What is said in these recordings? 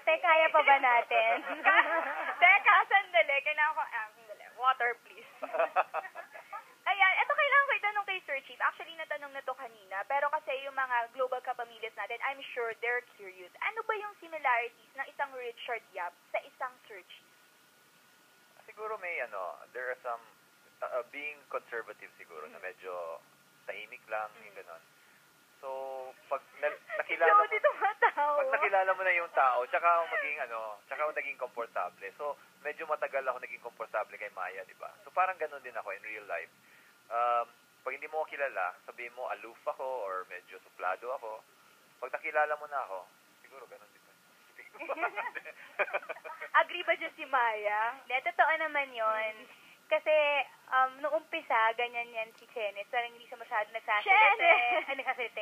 Ate, kaya pa ba natin? Teka, sandali. Kailangan ko, sandali. Water, please. Ayan, ito kailangan ko itanong kay Sir Chief. Actually, natanong na to kanina. Pero kasi yung mga global kapamilyas natin, I'm sure they're curious. Ano ba yung similarities ng isang Richard Yap sa isang Sir Chief? Siguro may there are some, being conservative siguro, na medyo tahimik lang, yung gano'n. So, pag nakilala mo na yung tao, tsaka naging komportable. So, medyo matagal ako naging komportable kay Maya, di ba? So, parang ganun din ako in real life. Pag hindi mo ako kilala, sabihin mo aloof ako or medyo suplado ako. Pag nakilala mo na ako, siguro ganun din. Agree ba dyan si Maya? Totoo naman yon. Kasi, nung umpisa, ganyan yan si Chenet. Parang hindi siya masyado nagsasalita.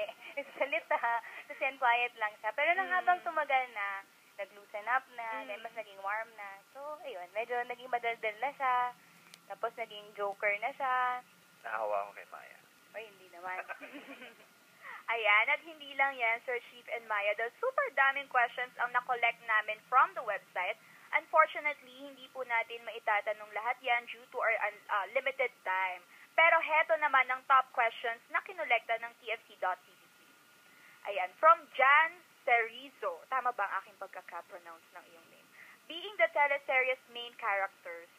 Tapos yan, quiet lang siya. Pero nang habang tumagal na, nag-loosen up na, then mas naging warm na. So, ayun, medyo naging madaldal na siya. Tapos naging joker na siya. Naawa ako kay Maya. Ay, hindi naman. Ayan, at hindi lang yan, Sir Chief and Maya. The super daming questions ang na-collect namin from the website. Unfortunately, hindi po natin maitatanong lahat yan due to our limited time. Pero heto naman ang top questions na kinolekta ng TFC.tv. Ayan, from Jan Cerizo. Tama ba ang aking pagkaka-pronounce ng iyong name? Being the teleseries main characters,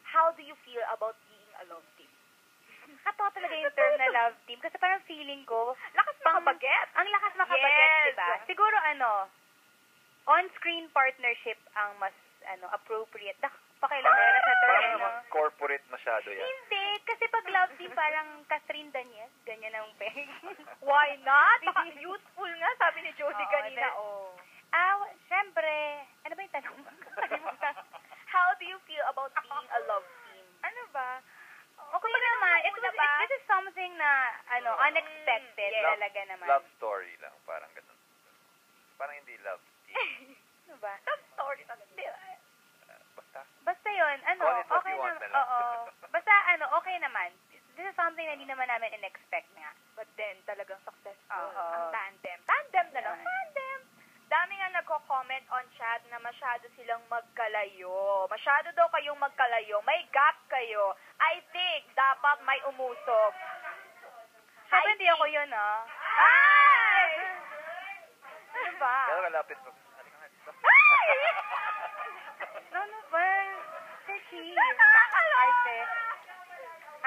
how do you feel about being a love team? Katawa talaga yung term na love team. Kasi parang feeling ko, lakas makabaget. Ang lakas makabaget, yes. Diba? Siguro on-screen partnership ang mas appropriate. Pakailangan sa term. Parang corporate masyado yan. Hindi. Kasi pag love team, parang Catherine Daniel. Ganyan ang peg. Why not? Baka youthful nga, sabi ni Josie kanina. Siyempre, ano ba yung tanong? How do you feel about being a love team? Ano ba? Okay naman. This is something na, unexpected talaga naman. Love story lang. Parang ganun. Parang hindi love team. Ano ba? Love story talaga. Basta yun, okay naman. Oo. Basta, okay naman. This is something na hindi naman namin in-expect nga. But then, talagang successful. Ang tandem. Tandem na lang. Tandem. Dami nga nagko-comment on chat na masyado silang magkalayo. Masyado daw kayong magkalayo. May gap kayo. I think, dapat may umusog. Sabi hindi ako yun, Ay! Ano ba? Pero kalapit mo. Ay! Ano ba? Chechi. Nakakaloka.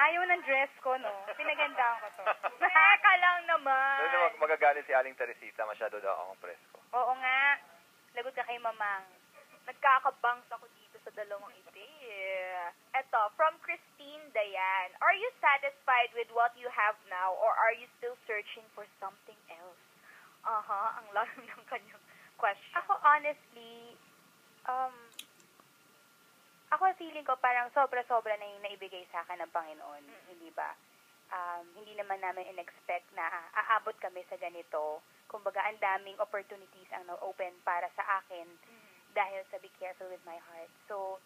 Ayaw ng dress ko, no? Pinagandaan ko to. Teka lang naman. Doon magagalit si Aling Teresita. Masyado daw akong presko. Oo nga. Lagot ka kay Mamang. Nagkakabangs ako dito sa dalawang iti. Eto, from Christine Dayan. Are you satisfied with what you have now or are you still searching for something else? Ang lalo ng kanyang question. Ako, honestly, ako feeling ko parang sobra-sobra na yung naibigay sa akin ng Panginoon. Hindi ba? Hindi naman namin in-expect na aabot kami sa ganito. Kumbaga, ang daming opportunities ang na-open para sa akin dahil sa Be Careful with My Heart. So,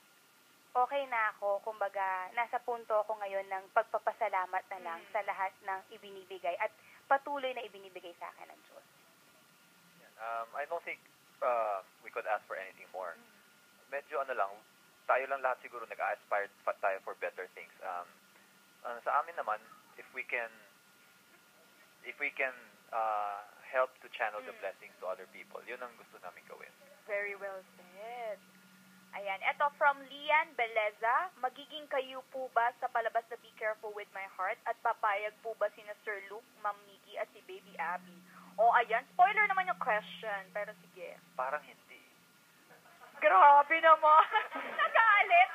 okay na ako. Kumbaga, nasa punto ako ngayon ng pagpapasalamat na lang sa lahat ng ibinibigay at patuloy na ibinibigay sa akin ng Diyos. I don't think we could ask for anything more. Medyo lang, tayo lang lahat siguro nag-aspire tayo for better things. Sa amin naman, if we can help to channel the blessings to other people, yun ang gusto namin gawin. Very well said. Ayan, eto from Lian Beleza, magiging kayo po ba sa palabas na Be Careful with My Heart at papayag po ba sina Sir Luke, Ma'am Nikki at si Baby Abby? Ayan, spoiler naman yung question, pero sige. Parang hindi. Grabe naman. Nagalit.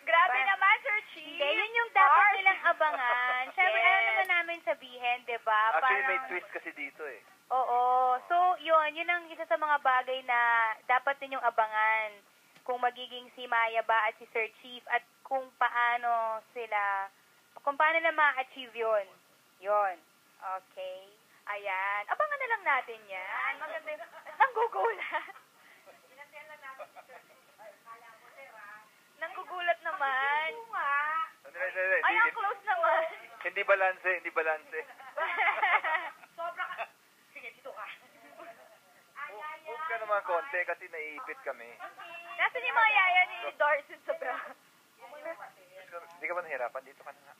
Grabe naman, Sir Chief. Hindi, yun yung dapat nilang abangan. Siyempre, alam naman namin sabihin, di ba? Actually, may twist kasi dito eh. Oo. So, yun ang isa sa mga bagay na dapat ninyong abangan. Kung magiging si Maya ba at si Sir Chief at kung paano na ma-achieve yun. Yun. Okay. Ayan. Abangan na lang natin yan. Maganda yung nanggugulat. Nanggugulat naman. Oo nga. Ay, ang close naman. Hindi balanse. Sobra ka. Sige, dito ka. Move ka naman. nga konti kasi naiipit kami. Nasaan yung mga yaya ni Dorsin sa bra? Hindi ka ba nahirapan? Dito ka na nga.